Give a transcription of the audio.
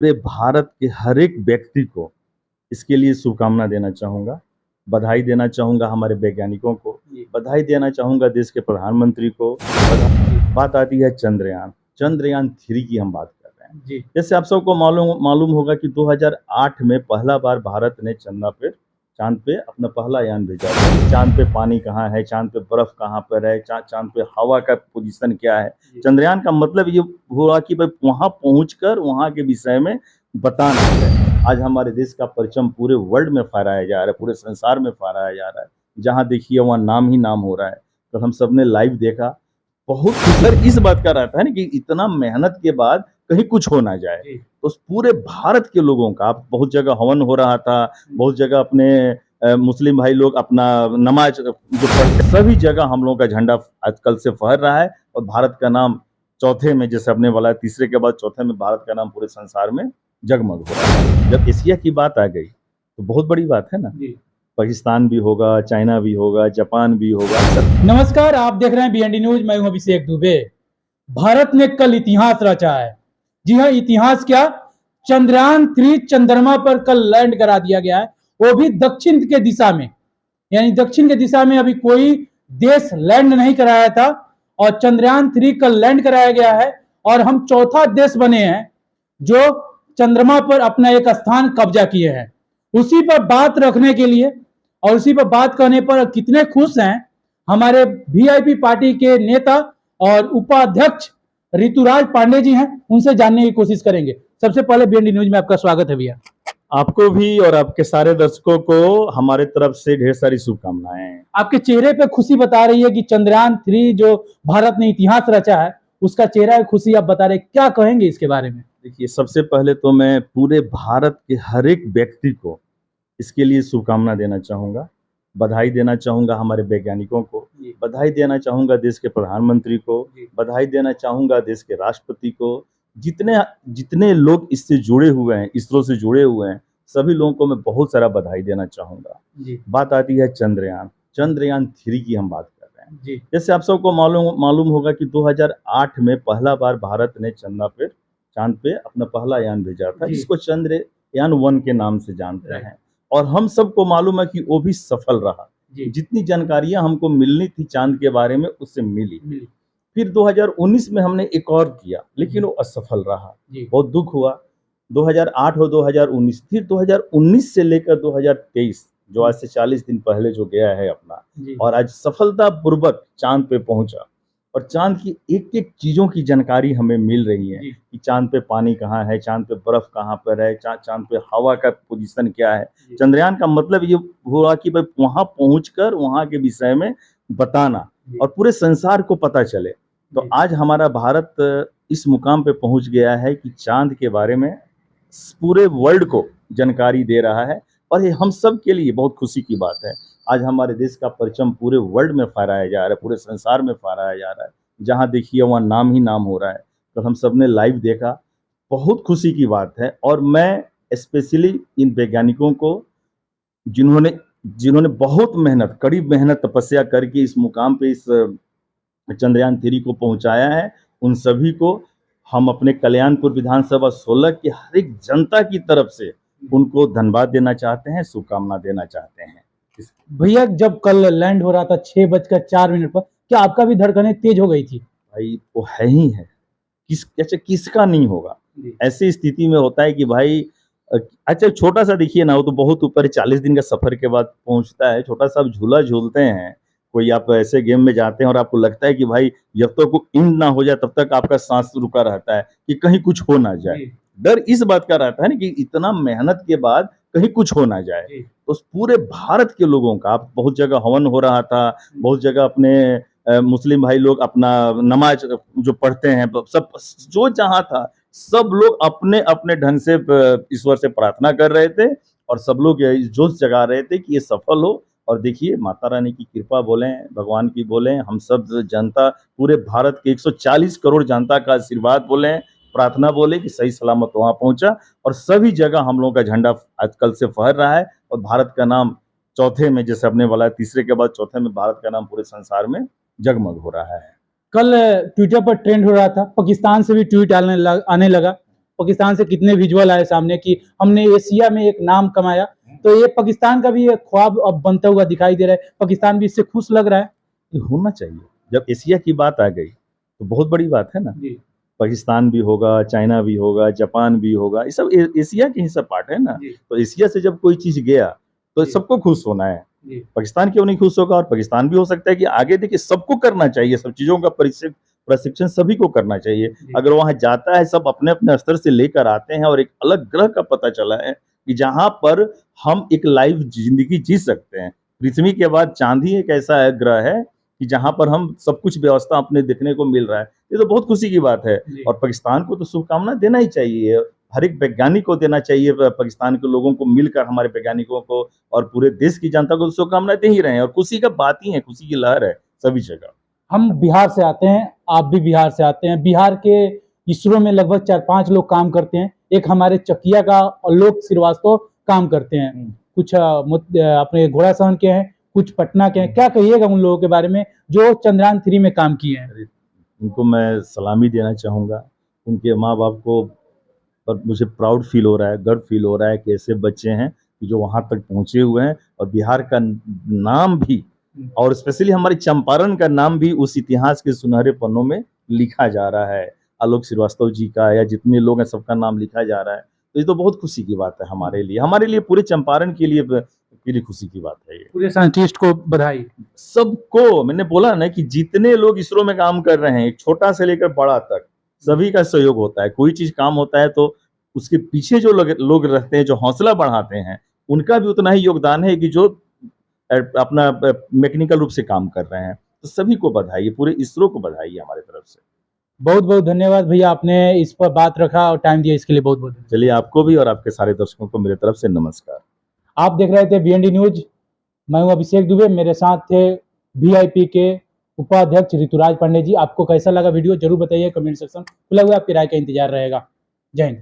पूरे भारत के हर एक व्यक्ति को इसके लिए शुभकामना देना चाहूँगा। बधाई देना चाहूँगा हमारे वैज्ञानिकों को, बधाई देना चाहूँगा देश के प्रधानमंत्री को। बात आती है चंद्रयान, चंद्रयान 3 की हम बात कर रहे हैं। जी। जैसे आप सबको मालूम मालूम होगा कि 2008 में पहला बार भारत ने चाँद पे अपना पहला यान भेजा था। चाँद पे पानी कहाँ है, चाँद पे बर्फ कहाँ पर है, चाँद पे हवा का पोज़ीशन क्या है। चंद्रयान का मतलब ये हुआ कि भाई वहाँ पहुँचकर वहाँ के विषय में बताना है। आज हमारे देश का परचम पूरे वर्ल्ड में फहराया जा रहा है, पूरे संसार में फहराया जा रहा है। जहाँ देखिए वहाँ नाम ही नाम हो रहा है। तो हम सबने लाइव देखा, बहुत डर इस बात का रहता है ना कि इतना मेहनत के बाद कहीं कुछ हो ना जाए। तो पूरे भारत के लोगों का बहुत जगह हवन हो रहा था, बहुत जगह अपने मुस्लिम भाई लोग अपना नमाज जो पढ़ते, सभी जगह हम लोगों का झंडा आज कल से फहर रहा है और भारत का नाम चौथे में, जैसे अपने वाला तीसरे के बाद चौथे में भारत का नाम पूरे संसार में जगमग हो रहा है। जब एशिया की बात आ गई तो बहुत बड़ी बात है ना। पाकिस्तान भी होगा, चाइना भी होगा, जापान भी होगा। नमस्कार, आप देख रहे हैं बीएनडी न्यूज। मैं हूं अभिषेक दुबे। भारत ने कल इतिहास रचा है। जी हाँ, इतिहास क्या, चंद्रयान 3 चंद्रमा पर कल लैंड करा दिया गया है, वो भी दक्षिण के दिशा में। यानी दक्षिण के दिशा में अभी कोई देश लैंड नहीं कराया था और चंद्रयान 3 कल लैंड कराया गया है और हम चौथा देश बने हैं जो चंद्रमा पर अपना एक स्थान कब्जा किए हैं। उसी पर बात रखने के लिए और उसी पर बात करने पर कितने खुश हैं हमारे वीआईपी पार्टी के नेता और उपाध्यक्ष ऋतुराज पांडे जी हैं, उनसे जानने की कोशिश करेंगे। सबसे पहले बीएनडी न्यूज में आपका स्वागत है भैया। आपको भी और आपके सारे दर्शकों को हमारे तरफ से ढेर सारी शुभकामनाएं। आपके चेहरे पे खुशी बता रही है कि चंद्रयान 3 जो भारत ने इतिहास रचा है उसका चेहरा खुशी आप बता रहे, क्या कहेंगे इसके बारे में? देखिए, सबसे पहले तो मैं पूरे भारत के हर एक व्यक्ति को इसके लिए शुभकामना देना चाहूँगा। बधाई देना चाहूँगा हमारे वैज्ञानिकों को, बधाई देना चाहूँगा देश के प्रधानमंत्री को, बधाई देना चाहूँगा देश के राष्ट्रपति को। जितने जितने लोग इससे जुड़े हुए हैं, इसरो से जुड़े हुए हैं, सभी लोगों को मैं बहुत सारा बधाई देना चाहूँगा। बात आती है चंद्रयान, चंद्रयान 3 की हम बात कर रहे हैं। जैसे आप सबको मालूम होगा कि 2008 में पहला बार भारत ने चाँद पे अपना पहला यान भेजा था, जिसको चंद्रयान 1 के नाम से जानते हैं। और हम सबको मालूम है कि वो भी सफल रहा। जितनी जानकारियां हमको मिलनी थी चांद के बारे में उससे मिली। फिर 2019 में हमने एक और किया, लेकिन वो असफल रहा। बहुत दुख हुआ। 2008 और 2019, फिर 2019 से लेकर 2023, जो आज से 40 दिन पहले जो गया है अपना, और आज सफलतापूर्वक चांद पे पहुंचा। और चांद की एक एक चीजों की जानकारी हमें मिल रही है कि चांद पे पानी कहाँ है, चांद पे बर्फ कहाँ पर है, चांद पे हवा का पोजीशन क्या है। चंद्रयान का मतलब ये हुआ कि भाई वहां पहुंचकर वहां के विषय में बताना और पूरे संसार को पता चले। तो आज हमारा भारत इस मुकाम पे पहुंच गया है कि चांद के बारे में पूरे वर्ल्ड को जानकारी दे रहा है और ये हम सब के लिए बहुत खुशी की बात है। आज हमारे देश का परचम पूरे वर्ल्ड में फहराया जा रहा है, पूरे संसार में फहराया जा रहा है। जहाँ देखिए वहाँ नाम ही नाम हो रहा है। तो हम सब ने लाइव देखा, बहुत खुशी की बात है। और मैं स्पेशली इन वैज्ञानिकों को जिन्होंने जिन्होंने बहुत मेहनत, कड़ी मेहनत, तपस्या करके इस मुकाम पे इस चंद्रयान 3 को पहुंचाया है, उन सभी को हम अपने कल्याणपुर विधानसभा 16 की हर एक जनता की तरफ से उनको धन्यवाद देना चाहते हैं, शुभकामना देना चाहते हैं। भैया, जब कल लैंड हो रहा था 6:04 पर, क्या आपका भी धड़कनें तेज हो गई थी? भाई वो है ही है, किसका नहीं होगा। ऐसी स्थिति में होता है कि भाई अच्छा छोटा सा देखिए ना, वो तो बहुत ऊपर 40 दिन का सफर के बाद पहुंचता है। छोटा सा आप झूला झूलते हैं, कोई आप ऐसे गेम में जाते हैं और आपको लगता है कि भाई जब तक वो इंड ना हो जाए तब तक आपका सांस रुका रहता है कि कहीं कुछ हो ना जाए। डर इस बात का रहता है ना कि इतना मेहनत के बाद कहीं कुछ हो ना जाए। तो पूरे भारत के लोगों का बहुत जगह हवन हो रहा था, बहुत जगह अपने मुस्लिम भाई लोग अपना नमाज जो पढ़ते हैं, सब जो जहाँ था सब लोग अपने अपने ढंग से ईश्वर से प्रार्थना कर रहे थे और सब लोग जोश जगा रहे थे कि ये सफल हो। और देखिए माता रानी की कृपा बोलें, भगवान की बोलें, हम सब जनता, पूरे भारत के 140 करोड़ जनता का आशीर्वाद बोलें, प्रार्थना बोले कि सही सलामत वहां पहुंचा। और सभी जगह हम लोगों का झंडा आजकल से फहर रहा है और भारत का नाम चौथे में, जैसे अपने वाला तीसरे के बाद चौथे में भारत का नाम पूरे संसार में जगमग हो रहा है। कल ट्विटर पर ट्रेंड हो रहा था, पाकिस्तान से भी ट्वीट आने लगा पाकिस्तान से कितने विजुअल आए सामने कि हमने एशिया में एक नाम कमाया, तो ये पाकिस्तान का भी एक ख्वाब अब बनता हुआ दिखाई दे रहा है। पाकिस्तान भी इससे खुश लग रहा है। ये होना चाहिए। जब एशिया की बात आ गई तो बहुत बड़ी बात है ना। जी पाकिस्तान भी होगा, चाइना भी होगा, जापान भी होगा, ये सब एशिया के ही सब पार्ट है ना। जी तो एशिया से जब कोई चीज गया तो जी सबको खुश होना है। जी पाकिस्तान क्यों नहीं खुश होगा? और पाकिस्तान भी हो सकता है कि आगे देखिए सबको करना चाहिए, सब चीजों का प्रशिक्षण सभी को करना चाहिए। जी अगर वहां जाता है, सब अपने अपने स्तर से लेकर आते हैं और एक अलग ग्रह का पता चला है कि जहां पर हम एक लाइव जिंदगी जी सकते हैं। पृथ्वी के बाद चांद ही एक ऐसा है ग्रह है कि जहां पर हम सब कुछ व्यवस्था अपने देखने को मिल रहा है। ये तो बहुत खुशी की बात है। जी और पाकिस्तान को तो शुभकामना देना ही चाहिए, हर एक वैज्ञानिक को देना चाहिए। पाकिस्तान के लोगों को मिलकर, हमारे वैज्ञानिकों को और पूरे देश की जनता को शुभकामनाएं दे ही रहे हैं। और खुशी का बात ही है, खुशी की लहर है सभी जगह। हम बिहार से आते हैं, आप भी बिहार से आते हैं। बिहार के इसरो में लगभग 4-5 लोग काम करते हैं। एक हमारे चकिया का आलोक श्रीवास्तव काम करते हैं। कुछ अपने घोड़ासहन के हैं, कुछ पटना के हैं। क्या कहिएगा उन लोगों के बारे में जो चंद्रयान 3 में काम किए हैं? उनको मैं सलामी देना चाहूँगा, उनके माँ-बाप को। और मुझे प्राउड फील हो रहा है, गर्व फील हो रहा है कि ऐसे बच्चे हैं कि जो वहाँ तक पहुँचे हुए हैं। और बिहार का नाम भी, और स्पेशली हमारे चंपारण का नाम भी उस इतिहास के सुनहरे पन्नों में लिखा जा रहा है। आलोक श्रीवास्तव जी का या जितने लोग हैं सबका नाम लिखा जा रहा है। तो ये तो बहुत खुशी की बात है हमारे लिए, पूरे चंपारण के लिए खुशी की बात है ये। पूरे साइंटिस्ट को बधाई। सबको मैंने बोला ना कि जितने लोग इसरो में काम कर रहे हैं, एक छोटा से लेकर बड़ा तक, सभी का सहयोग होता है। कोई चीज काम होता है तो उसके पीछे जो लोग रहते हैं, जो हौसला बढ़ाते हैं, उनका भी उतना ही योगदान है कि जो अपना मैकेनिकल रूप से काम कर रहे हैं। तो सभी को बधाई, पूरे इसरो को बधाई हमारे तरफ से। बहुत बहुत धन्यवाद भैया, आपने इस पर बात रखा और टाइम दिया, इसके लिए बहुत बहुत धन्यवाद। चलिए, आपको भी और आपके सारे दर्शकों को मेरे तरफ से नमस्कार। आप देख रहे थे बीएनडी न्यूज, मैं हूं अभिषेक दुबे, मेरे साथ थे वीआईपी के उपाध्यक्ष ऋतुराज पांडे जी। आपको कैसा लगा वीडियो जरूर बताइए, कमेंट सेक्शन खुला हुआ है, आपकी राय का इंतजार रहेगा। जय हिंद।